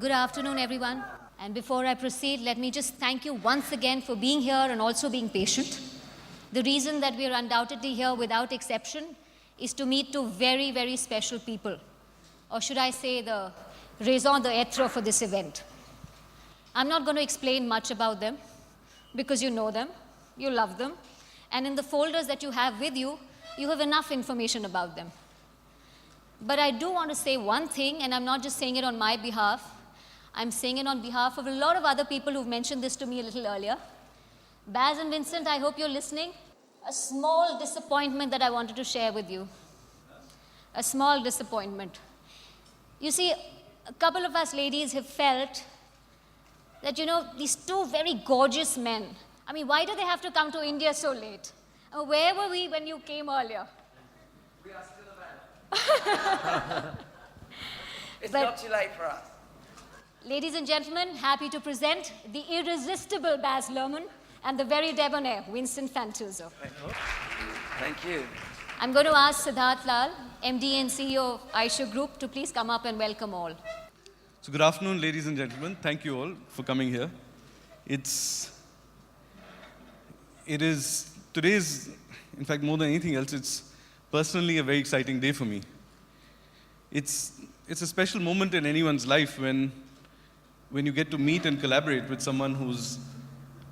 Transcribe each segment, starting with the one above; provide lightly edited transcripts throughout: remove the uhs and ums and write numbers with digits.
Good afternoon, everyone. And before I proceed, let me just thank you once again for being here and also being patient. The reason that we are undoubtedly here without exception is to meet two very, very special people. Or should I say the raison d'etre for this event. I'm not going to explain much about them because you know them, you love them, and in the folders that you have with you, you have enough information about them. But I do want to say one thing, and I'm not just saying it on my behalf, I'm saying it on behalf of a lot of other people who've mentioned this to me a little earlier. Baz and Vincent, I hope you're listening. A small disappointment that I wanted to share with you. A small disappointment. You see, a couple of us ladies have felt that, these two very gorgeous men, I mean, why do they have to come to India so late? Where were we when you came earlier? We are still around. It's not too late for us. Ladies and gentlemen, happy to present the irresistible Baz Luhrmann and the very debonair Winston Fantuzzo. Thank you. I'm going to ask Siddharth Lal, MD and CEO of Aisha Group, to please come up and welcome all. So good afternoon, ladies and gentlemen. Thank you all for coming here. Today is, in fact, more than anything else, it's personally a very exciting day for me. It's a special moment in anyone's life when you get to meet and collaborate with someone who's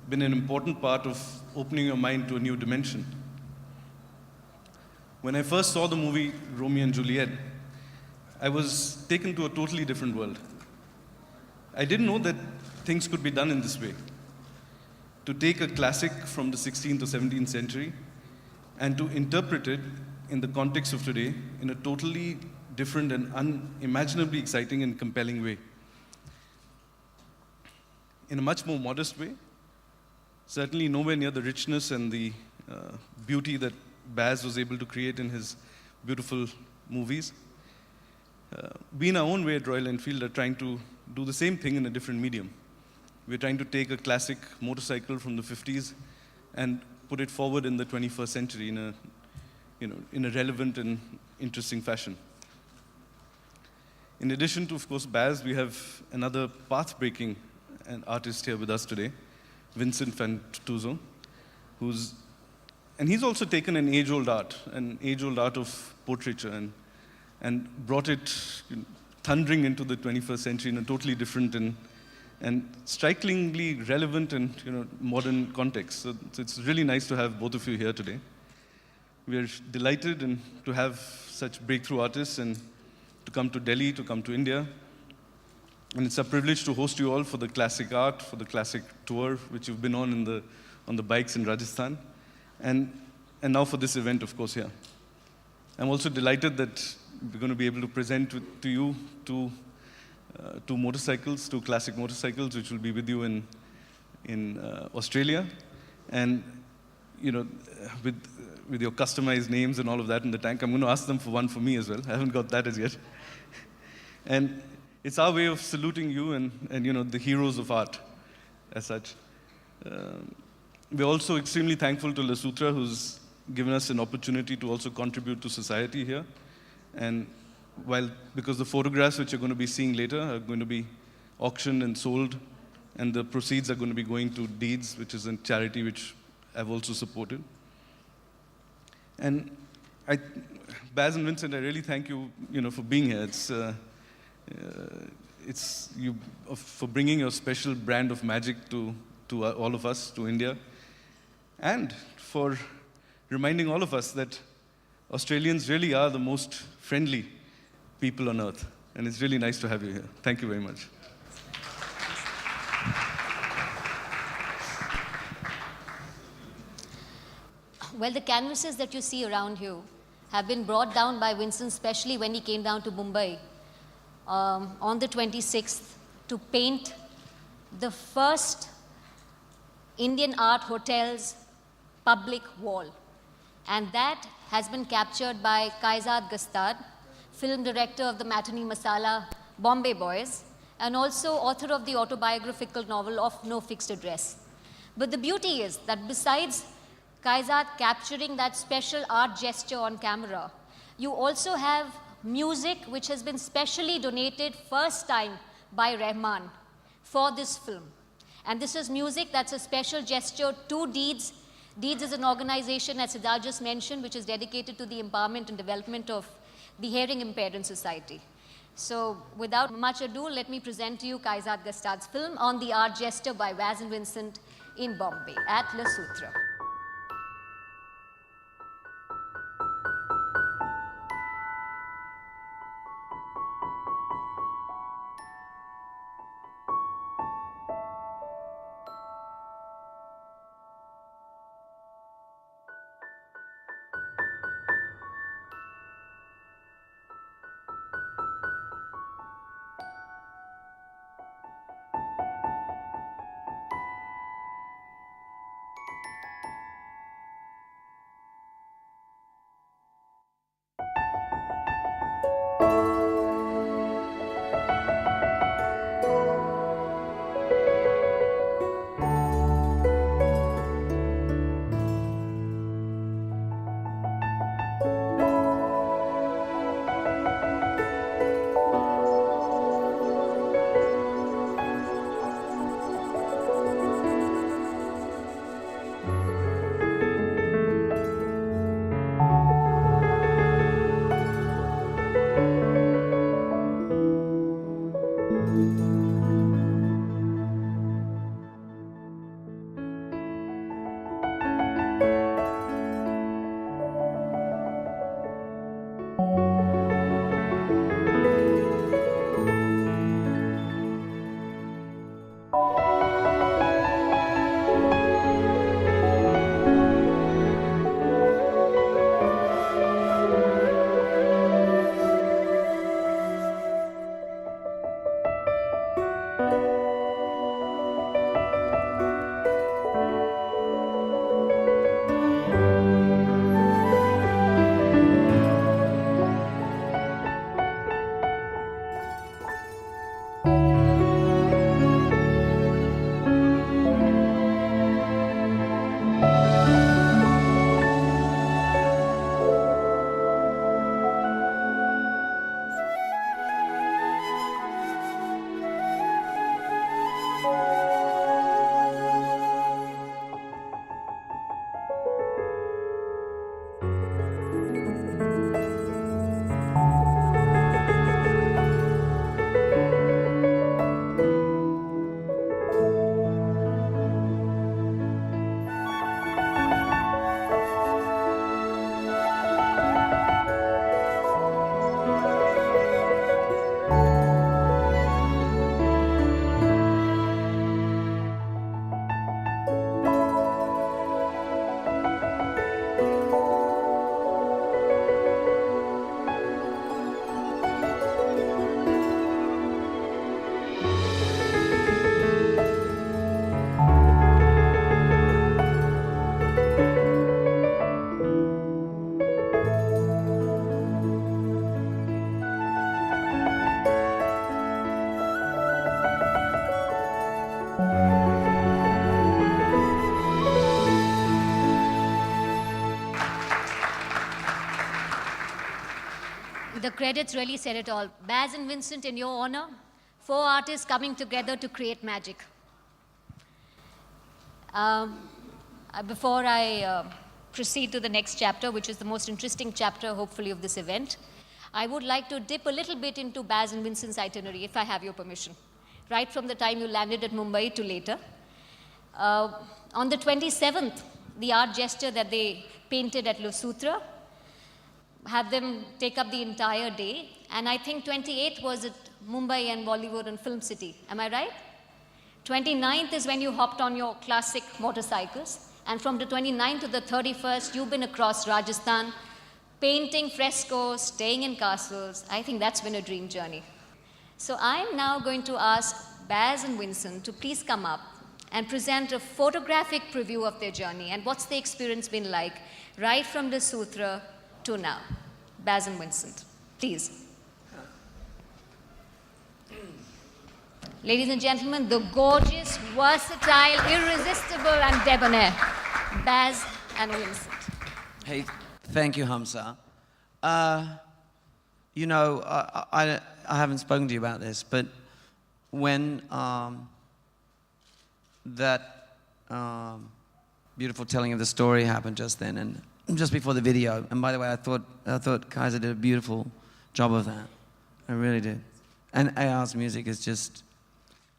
been an important part of opening your mind to a new dimension. When I first saw the movie Romeo and Juliet, I was taken to a totally different world. I didn't know that things could be done in this way. To take a classic from the 16th or 17th century and to interpret it in the context of today in a totally different and unimaginably exciting and compelling way. In a much more modest way, certainly nowhere near the richness and the beauty that Baz was able to create in his beautiful movies. We in our own way at Royal Enfield are trying to do the same thing in a different medium. We're trying to take a classic motorcycle from the 50s and put it forward in the 21st century in a relevant and interesting fashion. In addition to, of course, Baz, we have another path-breaking artist here with us today, Vincent Fantuzzo, and he's also taken an age-old art of portraiture and brought it thundering into the 21st century in a totally different and strikingly relevant and modern context. So it's really nice to have both of you here today. We are delighted to have such breakthrough artists and to come to Delhi, to come to India. And it's a privilege to host you all for the classic art, for the classic tour, which you've been on the bikes in Rajasthan. And now for this event, of course, here. I'm also delighted that we're going to be able to present to you two classic motorcycles, which will be with you in Australia. And, with your customized names and all of that in the tank, I'm going to ask them for one for me as well. I haven't got that as yet. And it's our way of saluting you and the heroes of art as such. We're also extremely thankful to Le Sutra, who's given us an opportunity to also contribute to society here. And because the photographs which you're going to be seeing later are going to be auctioned and sold, and the proceeds are going to be going to Deeds, which is a charity which I've also supported. And Baz and Vincent, I really thank you, for being here. It's you for bringing your special brand of magic to all of us, to India, and for reminding all of us that Australians really are the most friendly people on earth. And it's really nice to have you here. Thank you very much. Well, the canvases that you see around you have been brought down by Winston, especially when he came down to Mumbai on the 26th to paint the first Indian art hotel's public wall. And that has been captured by Kaizad Gastad, film director of the matinee masala Bombay Boys, and also author of the autobiographical novel Of No Fixed Address. But the beauty is that besides Kaizad capturing that special art gesture on camera, you also have music which has been specially donated first time by Rahman for this film. And this is music that's a special gesture to Deeds. Deeds is an organization, as Siddharth just mentioned, which is dedicated to the empowerment and development of the hearing impaired in society. So without much ado, let me present to you Kaizad Gastad's film on the art gesture by Baz and Vincent in Bombay at Le Soutre. The credits really said it all. Baz and Vincent, in your honor, 4 artists coming together to create magic. Before I proceed to the next chapter, which is the most interesting chapter, hopefully, of this event, I would like to dip a little bit into Baz and Vincent's itinerary, if I have your permission, right from the time you landed at Mumbai to later. On the 27th, the art gesture that they painted at Le Soutre had them take up the entire day. And I think 28th was at Mumbai and Bollywood and Film City. Am I right? 29th is when you hopped on your classic motorcycles. And from the 29th to the 31st, you've been across Rajasthan, painting frescoes, staying in castles. I think that's been a dream journey. So I'm now going to ask Baz and Vincent to please come up and present a photographic preview of their journey and what's the experience been like right from the Sutra to now. Baz and Vincent, please. Ladies and gentlemen, the gorgeous, versatile, irresistible, and debonair Baz and Vincent. Hey, thank you, Hamza. You know, I haven't spoken to you about this, but when that beautiful telling of the story happened just then, and just before the video. And by the way, I thought Kaiser did a beautiful job of that. I really did. And AR's music is just,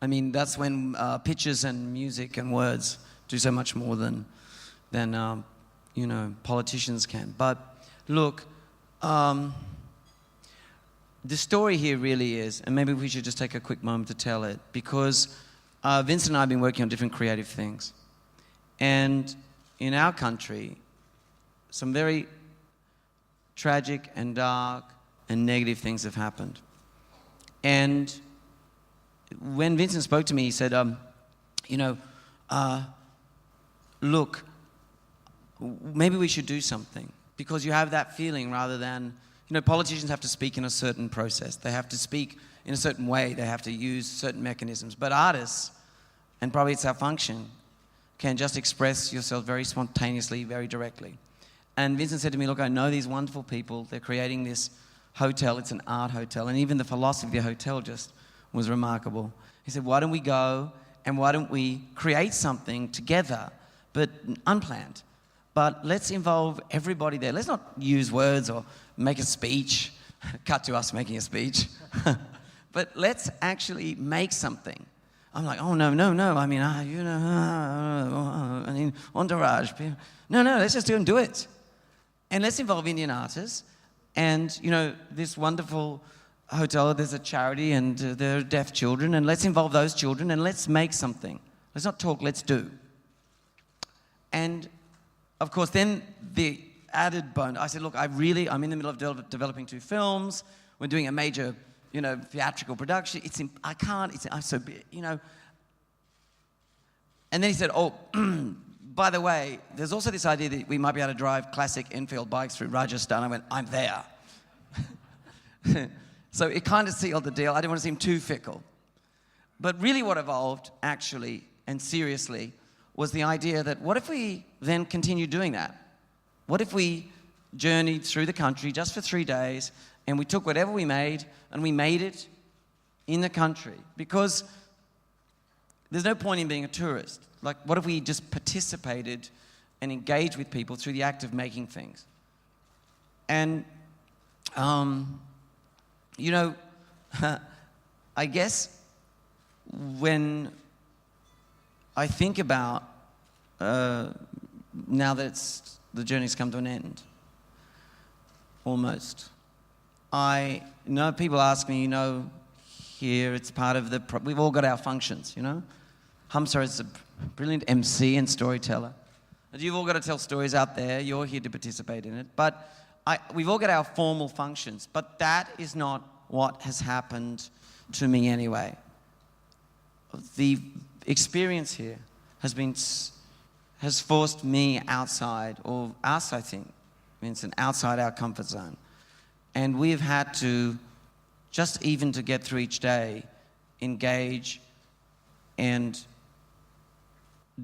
I mean, that's when pictures and music and words do so much more than you know, politicians can. But look, the story here really is, and maybe we should just take a quick moment to tell it, because Vincent and I have been working on different creative things. And in our country, some very tragic and dark and negative things have happened. And when Vincent spoke to me, he said, you know, look, maybe we should do something, because you have that feeling rather than, you know, politicians have to speak in a certain process. They have to speak in a certain way. They have to use certain mechanisms. But artists, and probably it's our function, can just express yourself very spontaneously, very directly. And Vincent said to me, look, I know these wonderful people. They're creating this hotel. It's an art hotel. And even the philosophy of the hotel just was remarkable. He said, why don't we go and why don't we create something together, but unplanned? But let's involve everybody there. Let's not use words or make a speech, cut to us making a speech. But let's actually make something. I'm like, oh, no. I mean, you know, I mean, entourage. No, let's just do it. And let's involve Indian artists. And, you know, this wonderful hotel, there's a charity and there are deaf children. And let's involve those children and let's make something. Let's not talk, let's do. And, of course, then the added bonus, I said, look, I'm in the middle of developing 2 films. We're doing a major, you know, theatrical production. I'm so big, you know. And then he said, oh, by the way, there's also this idea that we might be able to drive classic Enfield bikes through Rajasthan. I went, I'm there. So it kind of sealed the deal. I didn't want to seem too fickle. But really what evolved, actually, and seriously, was the idea that what if we then continue doing that? What if we journeyed through the country just for 3 days and we took whatever we made and we made it in the country? Because there's no point in being a tourist. Like, what if we just participated and engaged with people through the act of making things? And, you know, I guess when I think about now that the journey's come to an end, almost, I know people ask me, you know, here it's part of we've all got our functions, you know. Hamza is a brilliant MC and storyteller. You've all got to tell stories out there. You're here to participate in it. But we've all got our formal functions. But that is not what has happened to me anyway. The experience here has forced me outside, or us, I think, Vincent, outside our comfort zone. And we've had to, just even to get through each day, engage and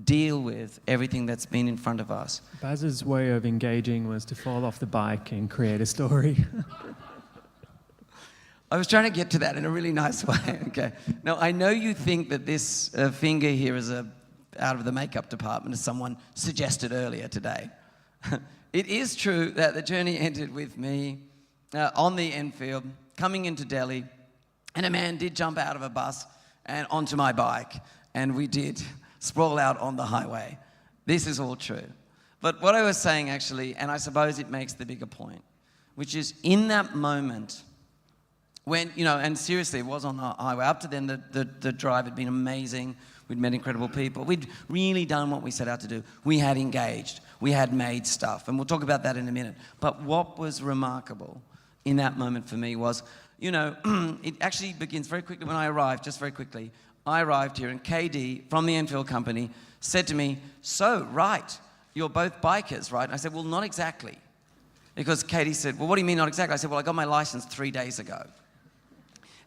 deal with everything that's been in front of us. Baz's way of engaging was to fall off the bike and create a story. I was trying to get to that in a really nice way. Okay. Now, I know you think that this finger here is out of the makeup department, as someone suggested earlier today. It is true that the journey ended with me on the Enfield, coming into Delhi, and a man did jump out of a bus and onto my bike, and we did sprawl out on the highway. This is all true. But what I was saying, actually, and I suppose it makes the bigger point, which is in that moment, when, you know, and seriously, it was on the highway. Up to then, the drive had been amazing. We'd met incredible people. We'd really done what we set out to do. We had engaged. We had made stuff. And we'll talk about that in a minute. But what was remarkable in that moment for me was, you know, it actually begins very quickly when I arrived, just very quickly. I arrived here, and KD from the Enfield company said to me, so, right, you're both bikers, right? And I said, well, not exactly. Because KD said, well, what do you mean not exactly? I said, well, I got my license 3 days ago.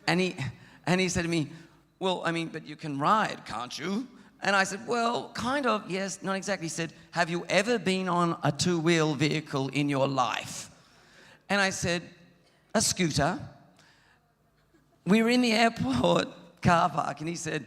And he said to me, well, I mean, but you can ride, can't you? And I said, well, kind of, yes, not exactly. He said, have you ever been on a 2-wheel vehicle in your life? And I said, a scooter. We were in the airport car park, and he said,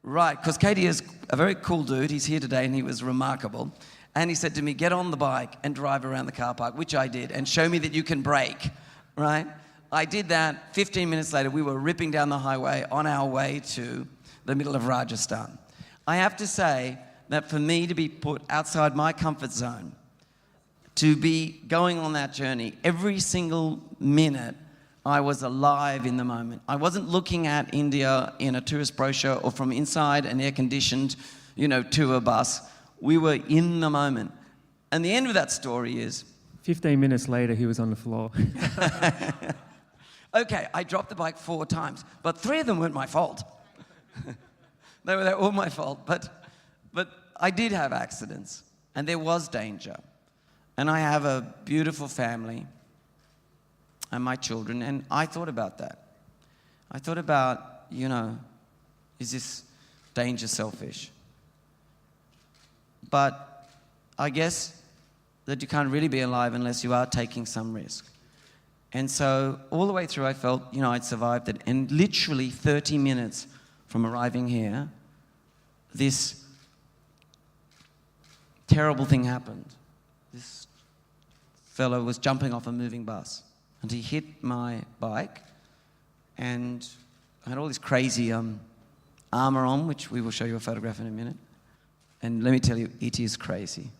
right, because Katie is a very cool dude. He's here today, and he was remarkable. And he said to me, get on the bike and drive around the car park, which I did, and show me that you can brake, right? I did that. 15 minutes later, we were ripping down the highway on our way to the middle of Rajasthan. I have to say that for me to be put outside my comfort zone, to be going on that journey, every single minute, I was alive in the moment. I wasn't looking at India in a tourist brochure or from inside an air-conditioned, tour bus. We were in the moment. And the end of that story is... 15 minutes later, he was on the floor. Okay, I dropped the bike 4 times, but 3 of them weren't my fault. They were all my fault. But I did have accidents, and there was danger. And I have a beautiful family and my children, and I thought about that. I thought about, is this danger selfish? But I guess that you can't really be alive unless you are taking some risk. And so all the way through I felt, I'd survived it. And literally 30 minutes from arriving here, this terrible thing happened. This fellow was jumping off a moving bus, and he hit my bike, and I had all this crazy armor on, which we will show you a photograph in a minute. And let me tell you, it is crazy.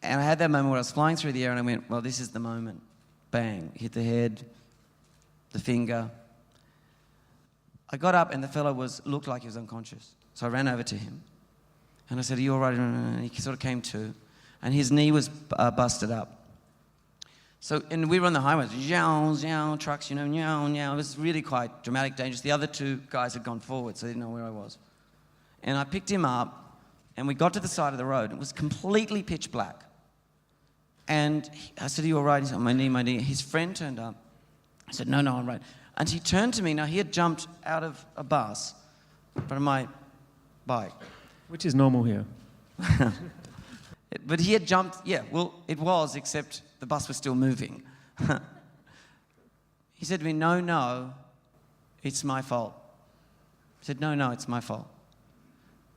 And I had that moment where I was flying through the air, and I went, well, this is the moment. Bang, hit the head, the finger. I got up, and the fellow looked like he was unconscious. So I ran over to him, and I said, are you all right? And he sort of came to, and his knee was busted up. So, and we were on the highway, trucks, it was really quite dramatic, dangerous. The other 2 guys had gone forward, so they didn't know where I was. And I picked him up, and we got to the side of the road. It was completely pitch black. And I said, are you all right? He said, my knee. His friend turned up. I said, no, I'm right. And he turned to me. Now, he had jumped out of a bus from my bike. Which is normal here. But he had jumped, it was, except the bus was still moving. He said to me, no, it's my fault. I said, no, it's my fault.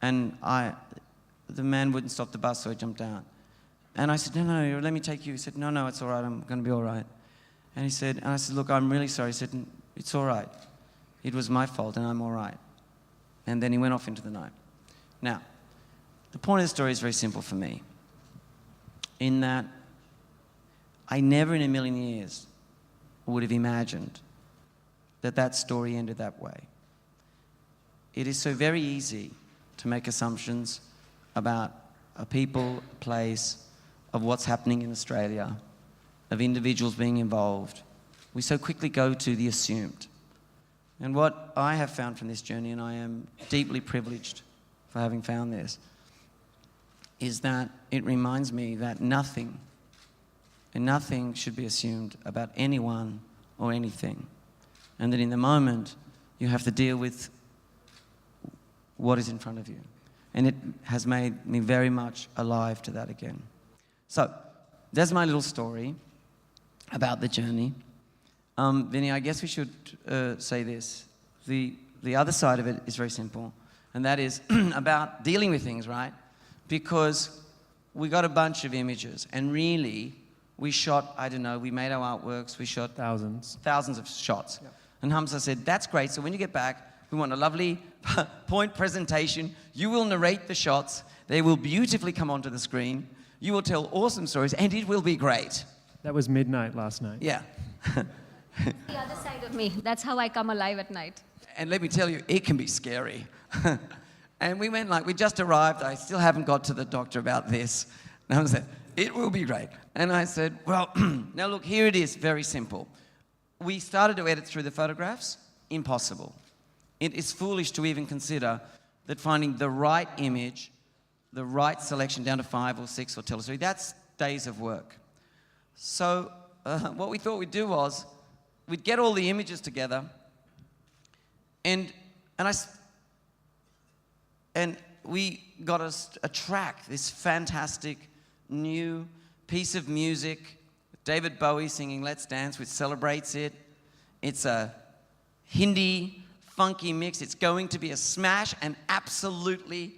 And the man wouldn't stop the bus, so I jumped out. And I said, no, let me take you. He said, no, it's all right, I'm going to be all right. And I said, look, I'm really sorry. He said, it's all right. It was my fault, and I'm all right. And then he went off into the night. Now, the point of the story is very simple for me, in that I never in a million years would have imagined that story ended that way. It is so very easy to make assumptions about a people, a place, of what's happening in Australia, of individuals being involved. We so quickly go to the assumed. And what I have found from this journey, and I am deeply privileged for having found this, is that it reminds me that nothing should be assumed about anyone or anything. And that in the moment, you have to deal with what is in front of you. And it has made me very much alive to that again. So, that's my little story about the journey. Vinny, I guess we should say this. The other side of it is very simple, and that is about dealing with things, right? Because we got a bunch of images, and really, we shot, we made our artworks, we shot thousands of shots. Yep. And Hamza said, that's great, so when you get back, we want a lovely point presentation. You will narrate the shots. They will beautifully come onto the screen. You will tell awesome stories, and it will be great. That was midnight last night. Yeah. The other side of me. That's how I come alive at night. And let me tell you, it can be scary. And we just arrived. I still haven't got to the doctor about this. And I said, it will be great. And I said, well, now look, here it is, very simple. We started to edit through the photographs. Impossible. It is foolish to even consider that finding the right image, the right selection down to 5 or 6 or tell a story, that's days of work. So what we thought we'd do was we'd get all the images together and we got a track, this fantastic new piece of music, David Bowie singing Let's Dance, which celebrates it. It's a Hindi funky mix. It's going to be a smash, and absolutely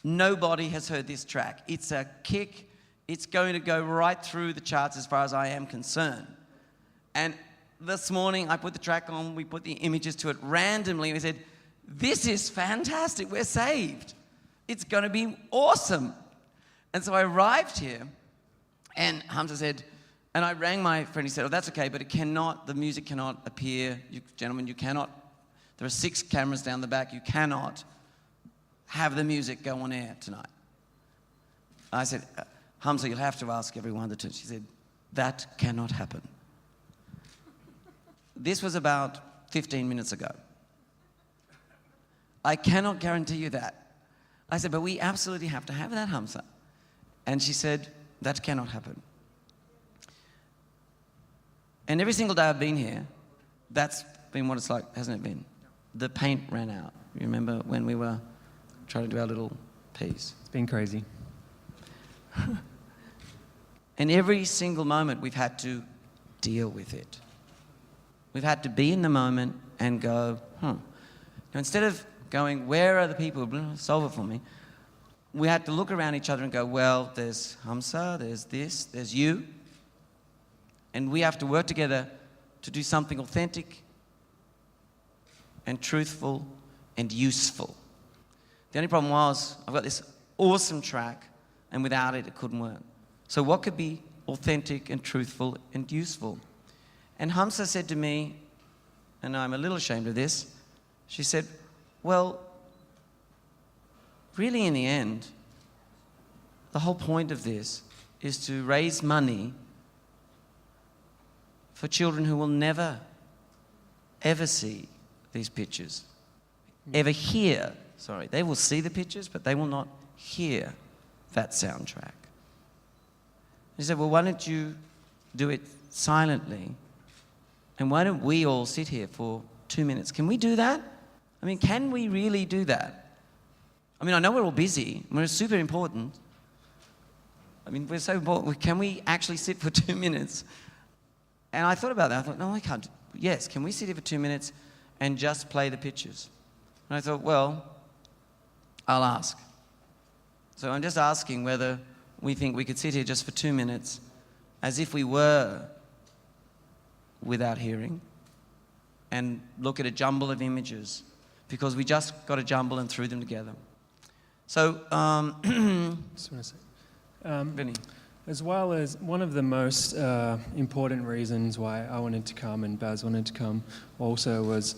nobody has heard this track. It's a kick. It's going to go right through the charts as far as I am concerned. And this morning, I put the track on, we put the images to it randomly, and we said, this is fantastic, we're saved. It's going to be awesome. And so I arrived here, and Hamza said, and I rang my friend, he said, oh, that's okay, but the music cannot appear. Gentlemen, you cannot, there are 6 cameras down the back, you cannot have the music go on air tonight. I said, Hamza, you'll have to ask everyone to. She said, that cannot happen. This was about 15 minutes ago. I cannot guarantee you that. I said, but we absolutely have to have that, Hamza. And she said, that cannot happen. And every single day I've been here, that's been what it's like, hasn't it been? The paint ran out. You remember when we were trying to do our little piece? It's been crazy. And every single moment we've had to deal with it. We've had to be in the moment and go, Now, instead of going, where are the people who solve it for me? We had to look around each other and go, well, there's Hamza, there's this, there's you. And we have to work together to do something authentic and truthful and useful. The only problem was, I've got this awesome track, and without it, it couldn't work. So what could be authentic and truthful and useful? And Hamza said to me, and I'm a little ashamed of this, she said, well, really in the end, the whole point of this is to raise money for children who will never, ever see these pictures. Ever hear, sorry, they will see the pictures, but they will not hear that soundtrack. He said, well, why don't you do it silently? And why don't we all sit here for 2 minutes? Can we do that? I mean, can we really do that? I mean, I know we're all busy. We're super important. I mean, we're so important. Can we actually sit for 2 minutes? And I thought about that. I thought, no, I can't. Yes, can we sit here for 2 minutes and just play the pictures? And I thought, well, I'll ask. So I'm just asking whether we think we could sit here just for 2 minutes as if we were without hearing and look at a jumble of images, because we just got a jumble and threw them together. So, Just want to say, Vinny. as well as one of the most important reasons why I wanted to come and Baz wanted to come also was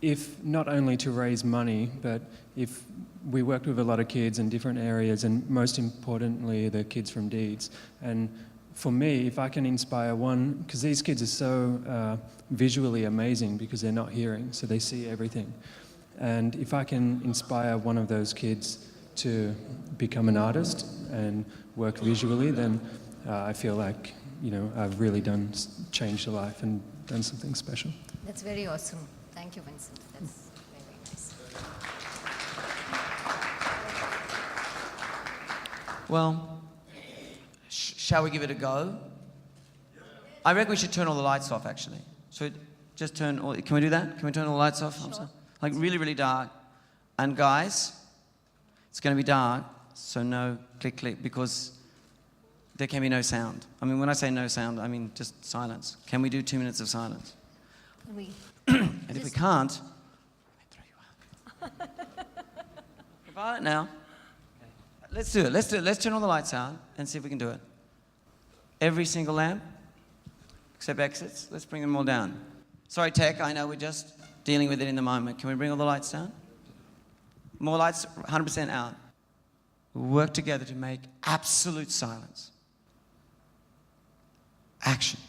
if not only to raise money, but if we worked with a lot of kids in different areas, and most importantly, the kids from Deeds. And for me, if I can inspire one, because these kids are so visually amazing because they're not hearing, so they see everything. And if I can inspire one of those kids to become an artist and work visually, then I feel like, I've really changed a life and done something special. That's very awesome. Thank you, Vincent. That's very nice. Well, shall we give it a go? I reckon we should turn all the lights off, actually. So just can we do that? Can we turn all the lights off? Sure. Like really, really dark. And guys, it's going to be dark, so no click, click, because there can be no sound. I mean, when I say no sound, I mean just silence. Can we do 2 minutes of silence? Can we And if we can't, I'll throw you out. Goodbye now. Let's do it. Let's do it. Let's turn all the lights out and see if we can do it. Every single lamp, except exits. Let's bring them all down. Sorry, tech. I know we're just dealing with it in the moment. Can we bring all the lights down? More lights, 100% out. We'll work together to make absolute silence. Action.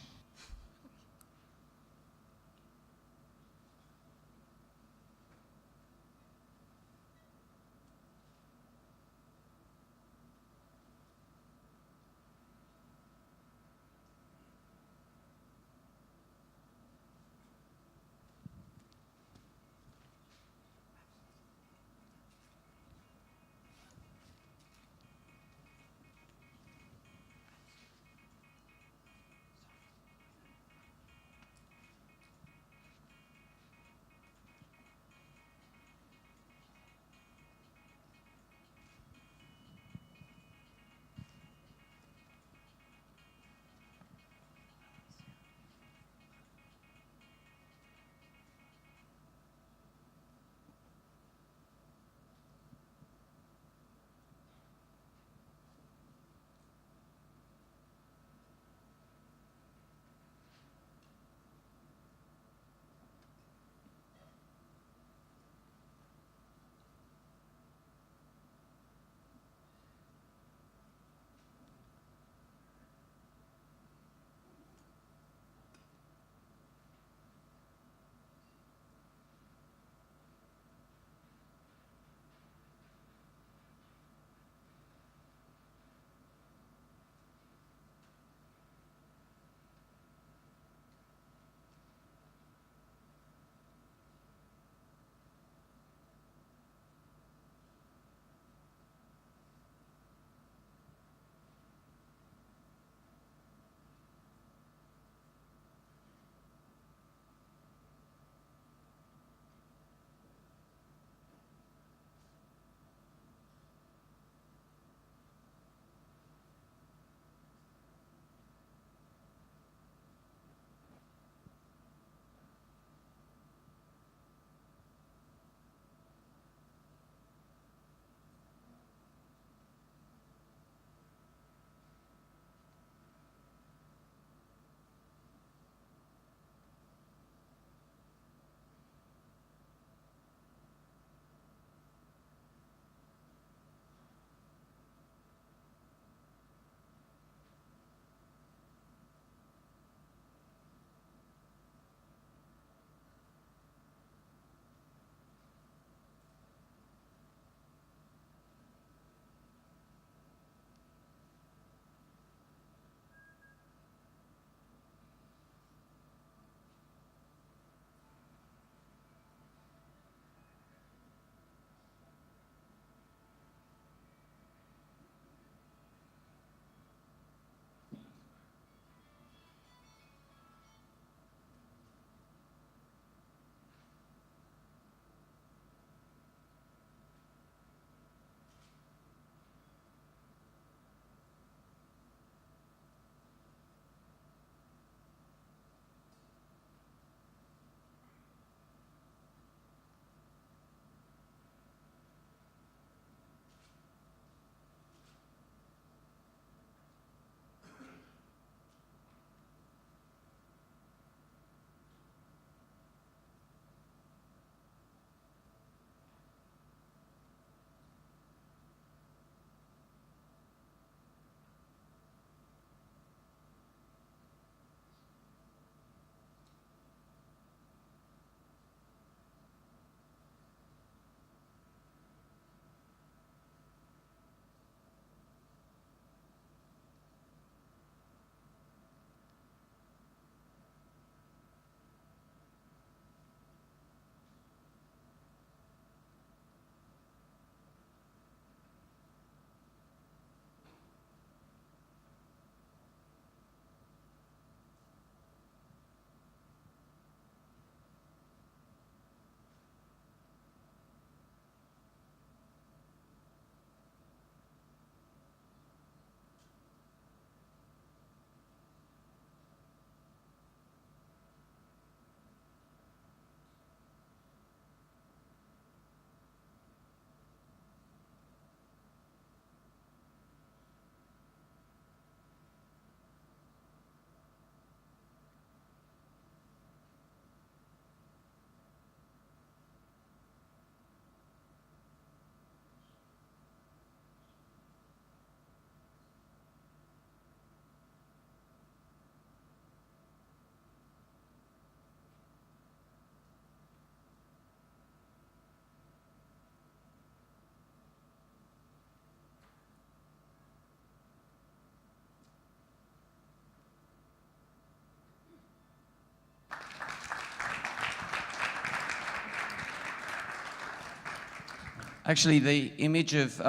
Actually, the image of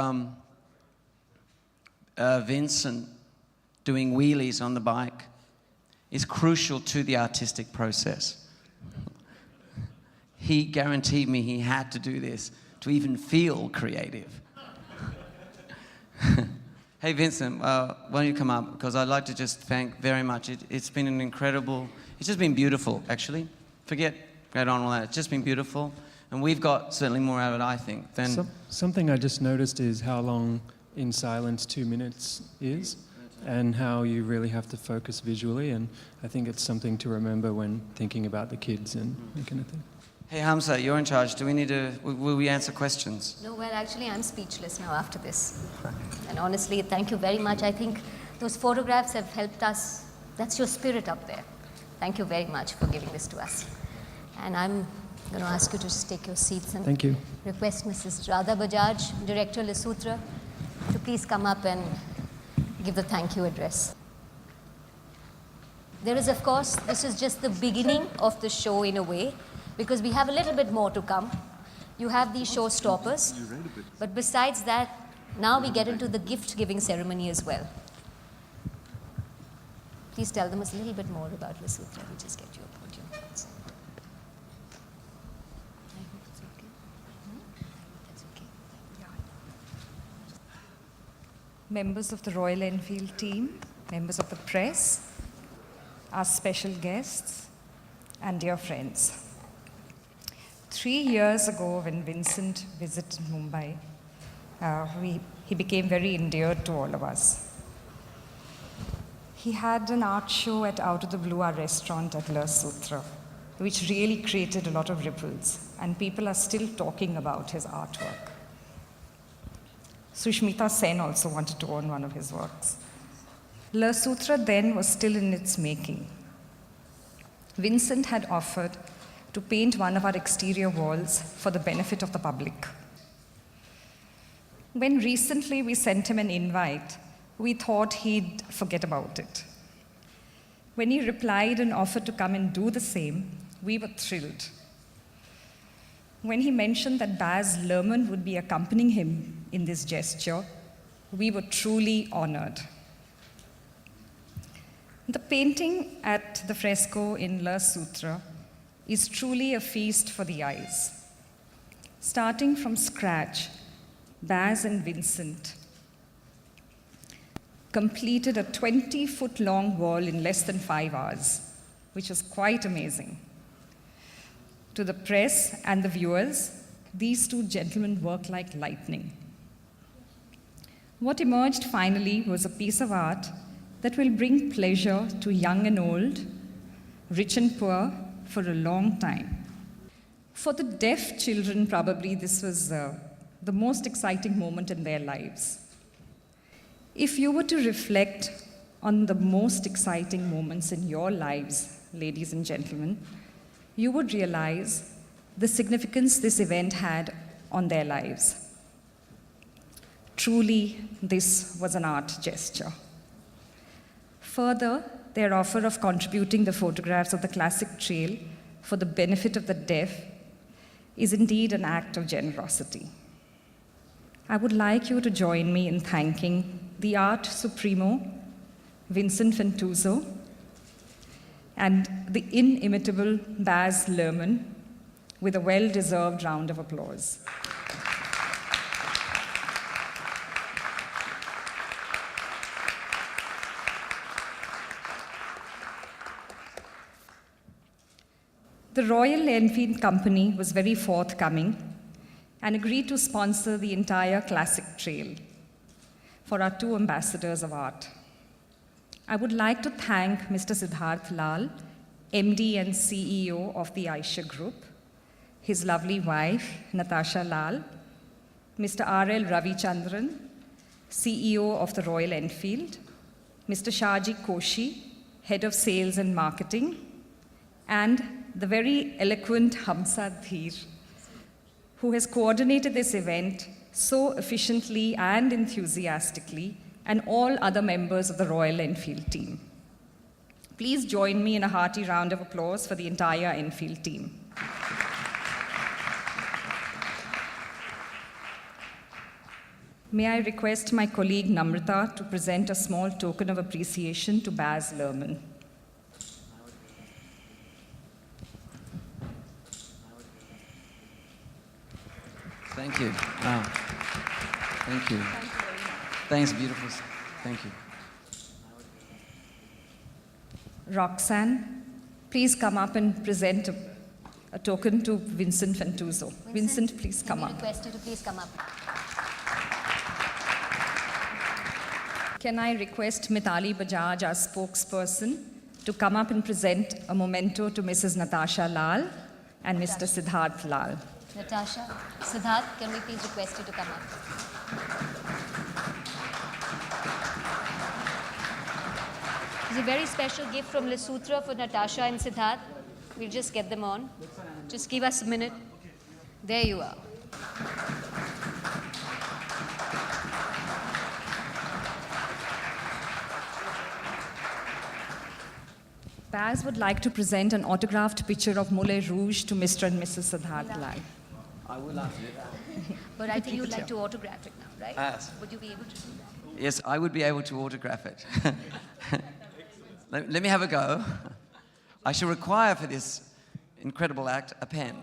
Vincent doing wheelies on the bike is crucial to the artistic process. He guaranteed me he had to do this to even feel creative. Hey Vincent, why don't you come up? Because I'd like to just thank very much. It's been an incredible, it's just been beautiful actually. Forget on all that, it's just been beautiful. And we've got certainly more out of it, I think, than... Something I just noticed is how long in silence 2 minutes is, and how you really have to focus visually, and I think it's something to remember when thinking about the kids and that kind of thing. Hey Hamza, you're in charge. Do we need to, will we answer questions? No, well, actually, I'm speechless now after this. And honestly, thank you very much. I think those photographs have helped us. That's your spirit up there. Thank you very much for giving this to us. And I'm going to ask you to just take your seats and Thank you. request Mrs. Radha Bajaj, Director Le Sutra, to please come up and give the thank you address. There is, of course, this is just the beginning of the show in a way, because we have a little bit more to come. You have these showstoppers, but besides that, now we get into the gift-giving ceremony as well. Please tell them a little bit more about Le Sutra. We just get you a podium. I hope it's okay. That's okay. Members of the Royal Enfield team, members of the press, our special guests, and dear friends. 3 years ago, when Vincent visited Mumbai, he became very endeared to all of us. He had an art show at Out of the Blue, our restaurant at Le Sutra, which really created a lot of ripples, and people are still talking about his artwork. Sushmita Sen also wanted to own one of his works. Le Sutra then was still in its making. Vincent had offered to paint one of our exterior walls for the benefit of the public. When recently we sent him an invite, we thought he'd forget about it. When he replied and offered to come and do the same, we were thrilled. When he mentioned that Baz Luhrmann would be accompanying him in this gesture, we were truly honored. The painting at the fresco in Le Sutra is truly a feast for the eyes. Starting from scratch, Baz and Vincent completed a 20-foot-long wall in less than 5 hours, which was quite amazing. To the press and the viewers, these two gentlemen worked like lightning. What emerged finally was a piece of art that will bring pleasure to young and old, rich and poor, for a long time. For the deaf children, probably this was the most exciting moment in their lives. If you were to reflect on the most exciting moments in your lives, ladies and gentlemen, you would realize the significance this event had on their lives. Truly, this was an art gesture. Further, their offer of contributing the photographs of the classic trail for the benefit of the deaf is indeed an act of generosity. I would like you to join me in thanking the art supremo, Vincent Fantuzzo, and the inimitable Baz Luhrmann with a well-deserved round of applause. The Royal Enfield Company was very forthcoming and agreed to sponsor the entire classic trail for our 2 ambassadors of art. I would like to thank Mr. Siddharth Lal, MD and CEO of the Aisha Group, his lovely wife, Natasha Lal, Mr. R.L. Ravichandran, CEO of the Royal Enfield, Mr. Shaji Koshi, Head of Sales and Marketing, and the very eloquent Hamza Dheer, who has coordinated this event so efficiently and enthusiastically, and all other members of the Royal Enfield team. Please join me in a hearty round of applause for the entire Enfield team. May I request my colleague Namrata to present a small token of appreciation to Baz Luhrmann. Thank you. Wow. Thank you. Thanks, beautiful. Thank you. Roxanne, please come up and present a token to Vincent Fantuzzo. Vincent, please come Let me up. request you to please come up. Can I request Mithali Bajaj, our spokesperson, to come up and present a memento to Mrs. Natasha Lal and Mr. Siddharth Lal. Natasha, Siddharth, can we please request you to come up? It's a very special gift from Le Sutra for Natasha and Siddharth. We'll just get them on. Just give us a minute. There you are. Baz would like to present an autographed picture of Moulin Rouge to Mr. and Mrs. Siddharth Lal. I would love to do that. But I think you'd like to autograph it now, right? Yes. Would you be able to do that? Yes, I would be able to autograph it. Let me have a go. I shall require for this incredible act a pen.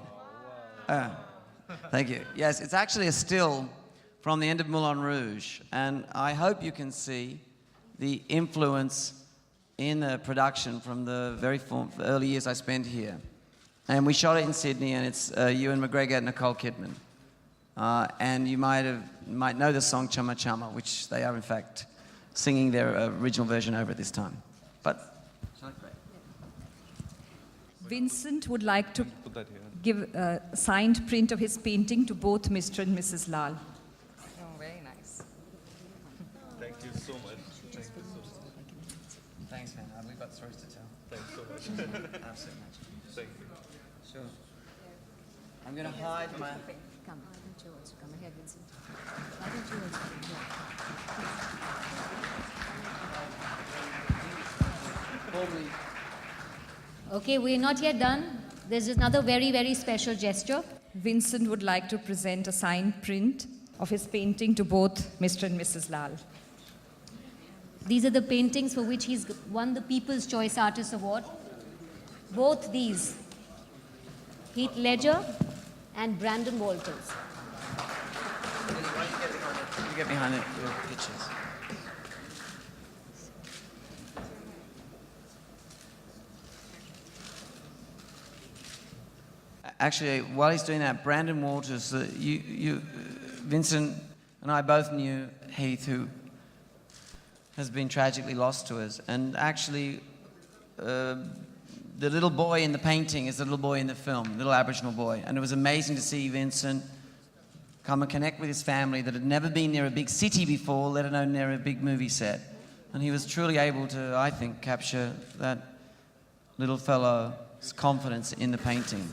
Thank you. Yes, it's actually a still from the end of Moulin Rouge, and I hope you can see the influence in the production from the very early years I spent here. And we shot it in Sydney, and it's Ewan McGregor and Nicole Kidman. And you might know the song Chumma Chumma, which they are in fact singing their original version over at this time. But Vincent would like to Put that here. give a signed print of his painting to both Mr. and Mrs. Lal. Oh, very nice. Thank you so much. Thank you so much. thanks, man. We've got stories to tell. Thanks so much. Absolutely. Thank you. Sure. I'm going to hide my... Come, why don't you also come ahead, Vincent? Why don't you also come here? Okay, we're not yet done. There's another very, very special gesture. Vincent would like to present a signed print of his painting to both Mr. and Mrs. Lal. These are the paintings for which he's won the People's Choice Artist Award. Both these, Heath Ledger and Brandon Walters. You get behind the pictures. Actually, while he's doing that, Brandon Walters, Vincent and I both knew Heath, who has been tragically lost to us. And actually, the little boy in the painting is the little boy in the film, little Aboriginal boy. And it was amazing to see Vincent come and connect with his family that had never been near a big city before, let alone near a big movie set. And he was truly able to, I think, capture that little fellow's confidence in the painting.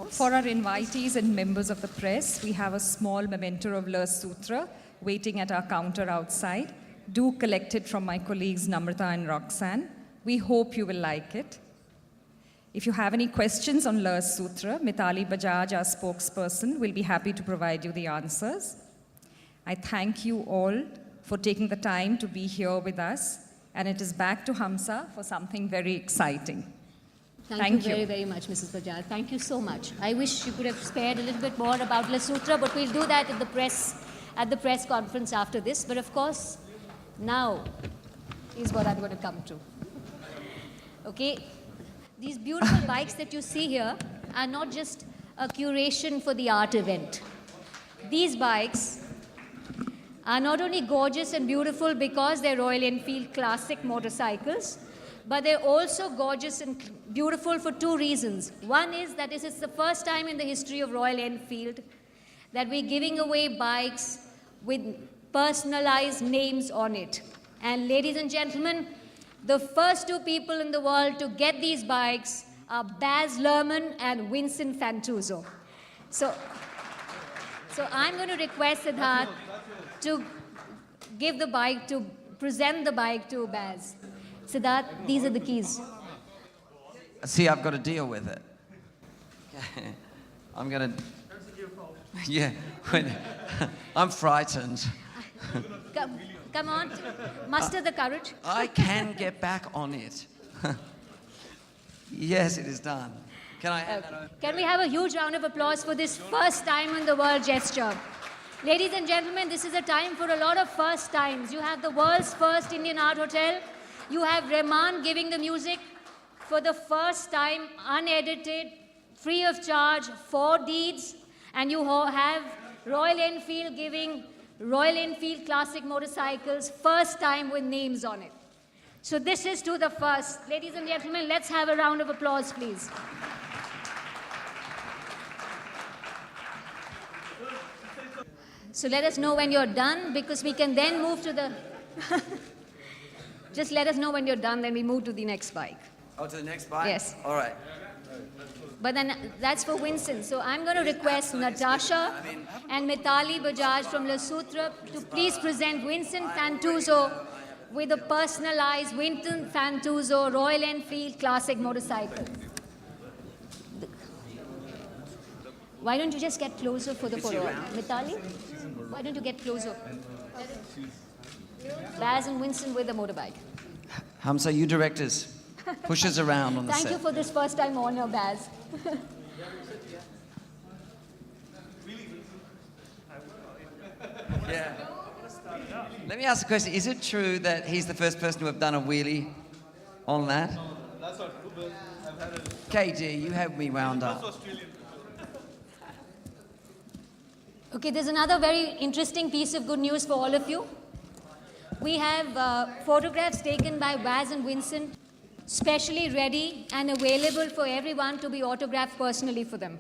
For our invitees and members of the press, we have a small memento of Le Sutra waiting at our counter outside. Do collect it from my colleagues Namrata and Roxanne. We hope you will like it. If you have any questions on Le Sutra, Mithali Bajaj, our spokesperson, will be happy to provide you the answers. I thank you all for taking the time to be here with us, and it is back to Hamsa for something very exciting. Thank you very, very much, Mrs. Bajaj. Thank you so much. I wish you could have spared a little bit more about Le Sutra, but we'll do that at the press conference after this. But of course, now is what I'm going to come to. Okay? These beautiful bikes that you see here are not just a curation for the art event. These bikes are not only gorgeous and beautiful because they're Royal Enfield classic motorcycles, but they're also gorgeous and beautiful for two reasons. One is that this is the first time in the history of Royal Enfield that we're giving away bikes with personalized names on it. And ladies and gentlemen, the first two people in the world to get these bikes are Baz Luhrmann and Vincent Fantuzzo. So I'm going to request Siddharth to give the bike, to present the bike to Baz. Siddharth, these are the keys. See, I've got to deal with it. I'm going to... Yeah, I'm frightened. Come on, muster the courage. I can get back on it. Yes, it is done. Can I hand that over? Can we have a huge round of applause for this first time in the world gesture? Ladies and gentlemen, this is a time for a lot of first times. You have the world's first Indian art hotel. You have Rahman giving the music for the first time, unedited, free of charge, 4 deeds. And you have Royal Enfield giving Royal Enfield classic motorcycles, first time with names on it. So this is to the first. Ladies and gentlemen, let's have a round of applause, please. So let us know when you're done, because we can then move to the... Just let us know when you're done, then we move to the next bike. Oh, to the next bike? Yes. All right. But then that's for Vincent. So I'm going to request Natasha and Mitali Bajaj from Le Sutra to please present Vincent Fantuzzo with a personalized Vincent Fantuzzo Royal Enfield classic motorcycle. Why don't you just get closer for the photo? Mitali, why don't you get closer? Baz and Vincent with the motorbike. Hamza, you directors. Push us around on the Thank set. you for this first time honor, Baz. Yeah. Let me ask a question. Is it true that he's the first person to have done a wheelie on that? That's not true, but I've had a... KG, you have me wound up. Australian. Okay, there's another very interesting piece of good news for all of you. We have photographs taken by Baz and Vincent, specially ready and available for everyone to be autographed personally for them.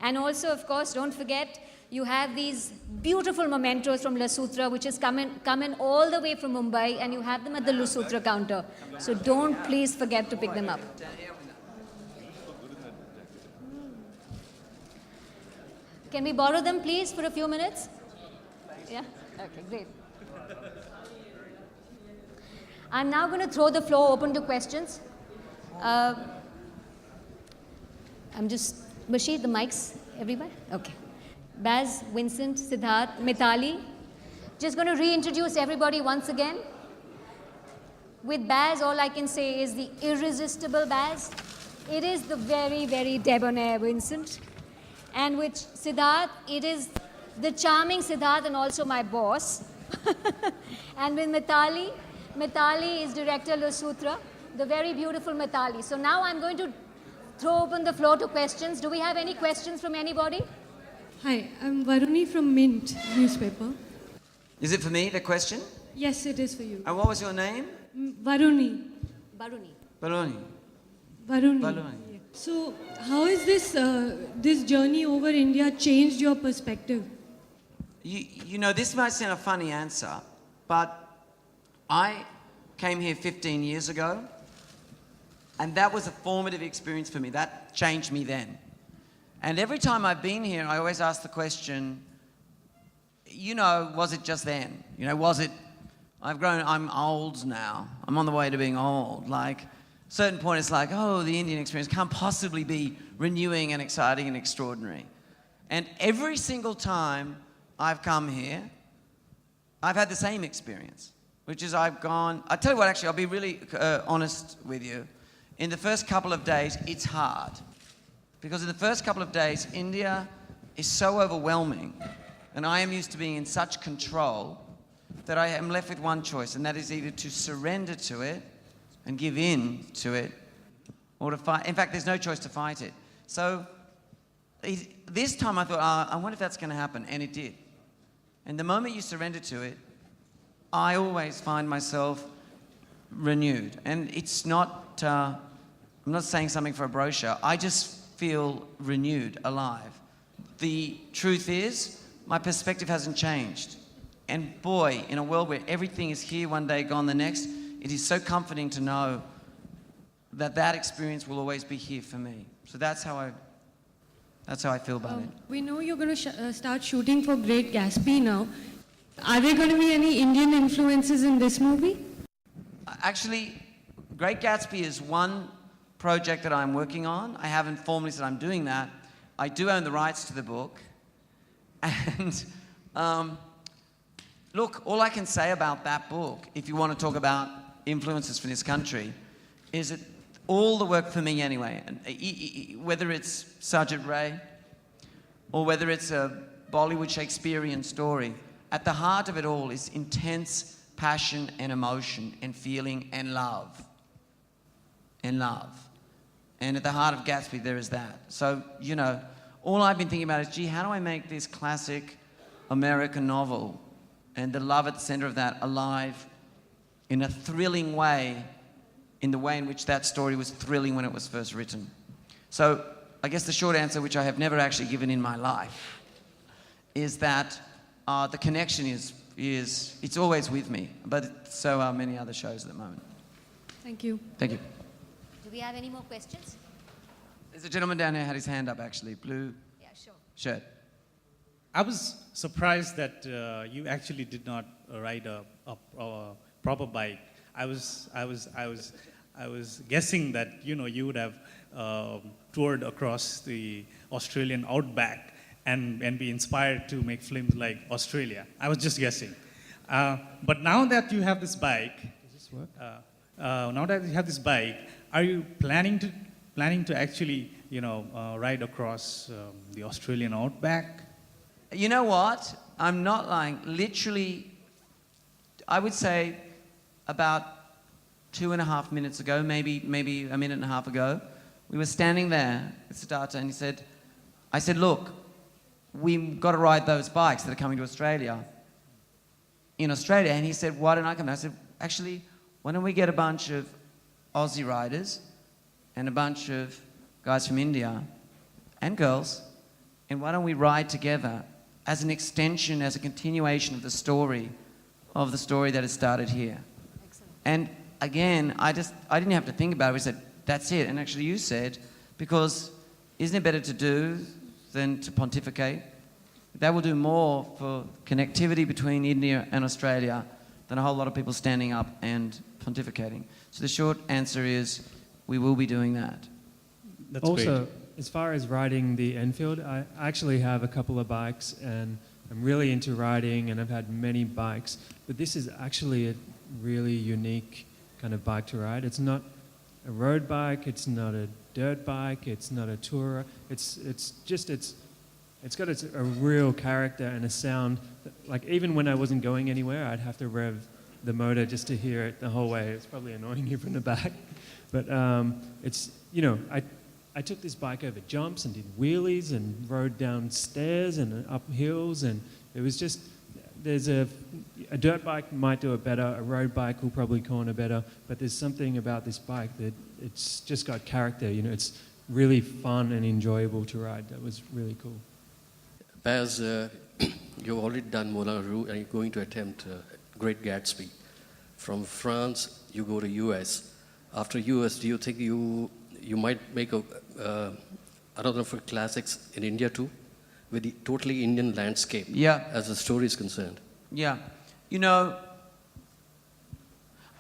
And also, of course, don't forget, you have these beautiful mementos from Le Sutra, which is coming all the way from Mumbai, and you have them at the Le Sutra counter. So don't please forget to pick them up. Can we borrow them, please, for a few minutes? Yeah? Okay, great. I'm now going to throw the floor open to questions. Bashir, the mics, everywhere? Okay. Baz, Vincent, Siddharth, Mitali. Just going to reintroduce everybody once again. With Baz, all I can say is the irresistible Baz. It is the very, very debonair Vincent. And with Siddharth, it is the charming Siddharth and also my boss. And with Mitali, Mitali is director Le Sutra, the very beautiful Mitali. So now I'm going to throw open the floor to questions. Do we have any questions from anybody? Hi, I'm Varuni from Mint newspaper. Is it for me, the question? Yes, it is for you. And what was your name? Varuni. Baruni. Baloni. Varuni. Baloni. Yeah. So, how has this journey over India changed your perspective? You know, this might sound a funny answer, but I came here 15 years ago, and that was a formative experience for me. That changed me then. And every time I've been here, I always ask the question, you know, was it just then? You know, was it, I'm old now. I'm on the way to being old. Like, certain point it's like, oh, the Indian experience can't possibly be renewing and exciting and extraordinary. And every single time I've come here, I've had the same experience, which is I'll tell you what, actually, I'll be really honest with you. In the first couple of days, it's hard. Because in the first couple of days, India is so overwhelming, and I am used to being in such control that I am left with one choice, and that is either to surrender to it and give in to it, or to fight. In fact, there's no choice to fight it. So this time I thought, I wonder if that's going to happen, and it did. And the moment you surrender to it, I always find myself renewed. And it's not, I'm not saying something for a brochure, I just feel renewed, alive. The truth is, my perspective hasn't changed. And boy, in a world where everything is here one day, gone the next, it is so comforting to know that that experience will always be here for me. So that's how I feel about it. We know you're going to start shooting for Great Gatsby now. Are there going to be any Indian influences in this movie? Actually, Great Gatsby is one project that I'm working on. I haven't formally said I'm doing that. I do own the rights to the book. And look, all I can say about that book, if you want to talk about influences from this country, is that all the work for me anyway, and whether it's Sergeant Ray or whether it's a Bollywood Shakespearean story, at the heart of it all is intense passion and emotion and feeling and love. And love. And at the heart of Gatsby, there is that. So, you know, all I've been thinking about is, gee, how do I make this classic American novel and the love at the center of that alive in a thrilling way, in the way in which that story was thrilling when it was first written. So I guess the short answer, which I have never actually given in my life, is that the connection is it's always with me, but so are many other shows at the moment. Thank you. Thank you. Do we have any more questions? There's a gentleman down there who had his hand up, actually, blue Yeah, sure. shirt. I was surprised that you actually did not ride a proper bike. I was guessing that you would have toured across the Australian outback and be inspired to make films like Australia. I was just guessing. But now that you have this bike, Does this work? now that you have this bike, are you planning to actually ride across the Australian outback? You know what? I'm not lying. Literally, I would say about 2.5 minutes ago, maybe a minute and a half ago, we were standing there with Siddhartha, and I said, look, we've got to ride those bikes that are coming to Australia. In Australia, and he said, why don't I come? I said, actually, why don't we get a bunch of Aussie riders and a bunch of guys from India and girls, and why don't we ride together as an extension, as a continuation of the story that has started here. Excellent. And again, I didn't have to think about it. We said, that's it. And actually you said, because isn't it better to do than to pontificate? That will do more for connectivity between India and Australia than a whole lot of people standing up and pontificating. So the short answer is, we will be doing that. That's Also, great. as far as riding the Enfield, I actually have a couple of bikes and I'm really into riding and I've had many bikes, but this is actually a really unique kind of bike to ride. It's not a road bike, it's not a dirt bike, it's not a tourer. It's got a real character and a sound. Like even when I wasn't going anywhere, I'd have to rev the motor just to hear it the whole way. It's probably annoying you from the back, but I took this bike over jumps and did wheelies and rode down stairs and up hills, and it was just, there's a dirt bike might do it better, a road bike will probably corner better, but there's something about this bike that it's just got character, it's really fun and enjoyable to ride. That was really cool. Baz, you've already done Moulin Rouge and you're going to attempt Great Gatsby. From France, you go to US. After US, do you think you might make another for classics in India too, with the totally Indian landscape? Yeah. As the story is concerned. Yeah.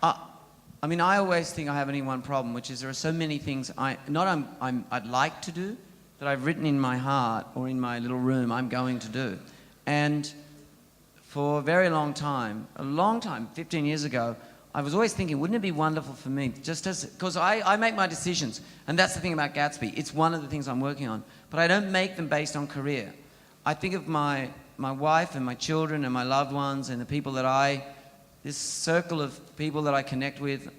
I always think I have only one problem, which is there are so many things I'd like to do that I've written in my heart or in my little room I'm going to do. And for a very long time, 15 years ago, I was always thinking, wouldn't it be wonderful for me, because I make my decisions, and that's the thing about Gatsby. It's one of the things I'm working on, but I don't make them based on career. I think of my wife and my children and my loved ones and the people this circle of people that I connect with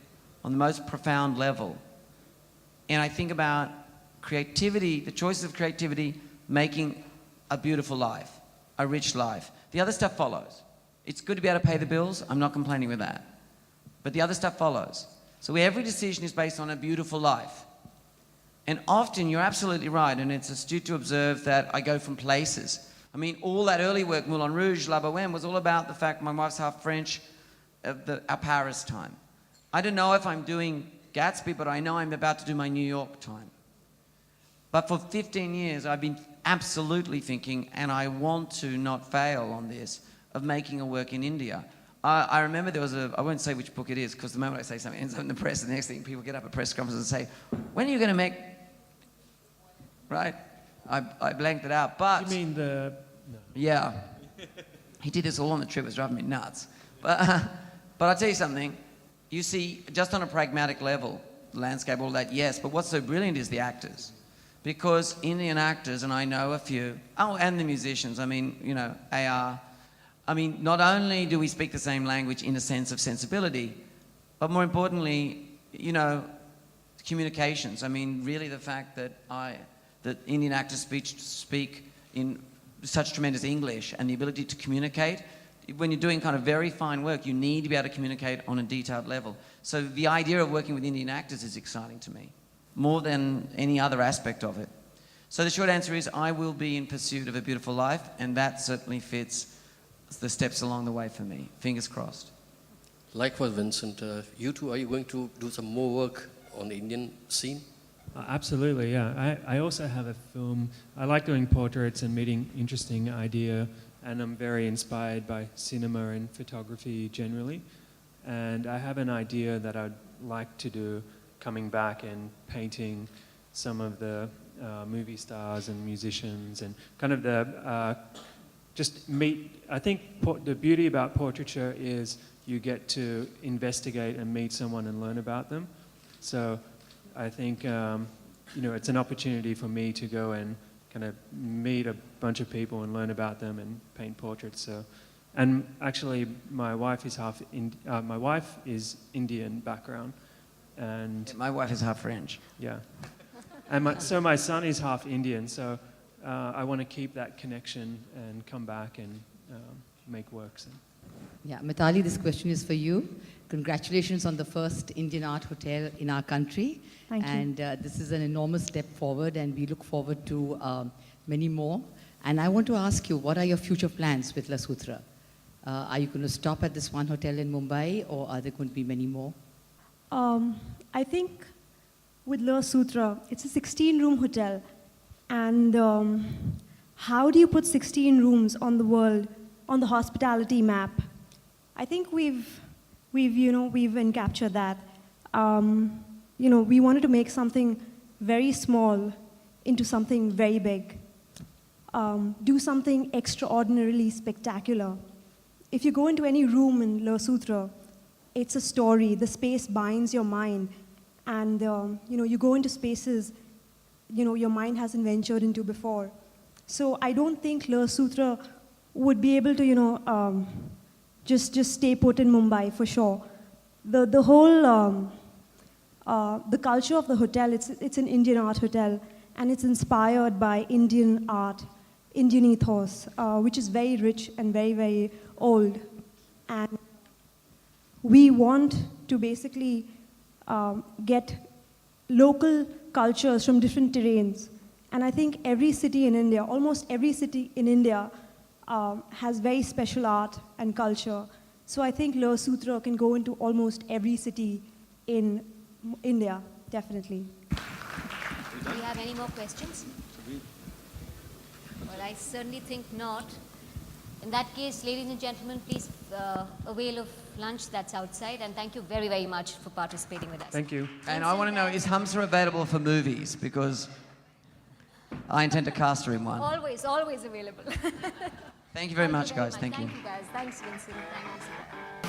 on the most profound level. And I think about creativity, the choices of creativity, making a beautiful life, a rich life. The other stuff follows. It's good to be able to pay the bills. I'm not complaining with that. But the other stuff follows. So every decision is based on a beautiful life. And often, you're absolutely right, and it's astute to observe that I go from places. I mean, all that early work, Moulin Rouge, La Bohème, was all about the fact my wife's half French, our Paris time. I don't know if I'm doing Gatsby, but I know I'm about to do my New York time. But for 15 years, I've been absolutely thinking, and I want to not fail on this, of making a work in India. I remember there was I won't say which book it is, because the moment I say something, it ends up in the press, and the next thing, people get up at press conferences and say, when are you going to make... Right? I blanked it out, but... You mean the Yeah. He did this all on the trip. It was driving me nuts. But I'll tell you something. You see, just on a pragmatic level, landscape, all that, yes. But what's so brilliant is the actors. Because Indian actors, and I know a few, and the musicians, I mean, you know, AR. I mean, not only do we speak the same language in a sense of sensibility, but more importantly, you know, communications. I mean, really the fact that Indian actors speak in such tremendous English and the ability to communicate. When you're doing kind of very fine work, you need to be able to communicate on a detailed level. So the idea of working with Indian actors is exciting to me, more than any other aspect of it. So the short answer is I will be in pursuit of a beautiful life, and that certainly fits the steps along the way for me. Fingers crossed. Likewise, Vincent, you two, are you going to do some more work on the Indian scene? Absolutely, yeah. I also have a film. I like doing portraits and meeting interesting idea, and I'm very inspired by cinema and photography generally. And I have an idea that I'd like to do, coming back and painting some of the movie stars and musicians and kind of the just meet. I think the beauty about portraiture is you get to investigate and meet someone and learn about them. So I think you know, it's an opportunity for me to go and kind of meet a bunch of people and learn about them and paint portraits. So, and actually, my wife is Indian background, and My wife is half French. yeah, and so my son is half Indian. So I want to keep that connection and come back and make works. Yeah, Mitali, this question is for you. Congratulations on the first Indian art hotel in our country. Thank you. And this is an enormous step forward, and we look forward to many more. And I want to ask you, what are your future plans with La Sutra? Are you going to stop at this one hotel in Mumbai, or are there going to be many more? I think with La Sutra, it's a 16-room hotel. And how do you put 16 rooms on the world, on the hospitality map? I think we've encaptured that. You know, we wanted to make something very small into something very big. Do something extraordinarily spectacular. If you go into any room in La Sutra, it's a story. The space binds your mind. And, you know, you go into spaces, you know, your mind hasn't ventured into before. So I don't think La Sutra would be able to, you know, just stay put in Mumbai for sure. The whole, the culture of the hotel, it's an Indian art hotel, and it's inspired by Indian art, Indian ethos, which is very rich and very, very old. And we want to basically get local cultures from different terrains. And I think every city in India, almost every city in India, has very special art and culture. So I think La Sutra can go into almost every city in India, definitely. Do you have any more questions? Well, I certainly think not. In that case, ladies and gentlemen, please avail of lunch that's outside, and thank you very, very much for participating with us. Thank you. And I want to know, is Hamza available for movies? Because I intend to cast her in one. Always, always available. Thank you very much, guys. Thank you. Thank you, guys. Thanks, Vincent. Thanks.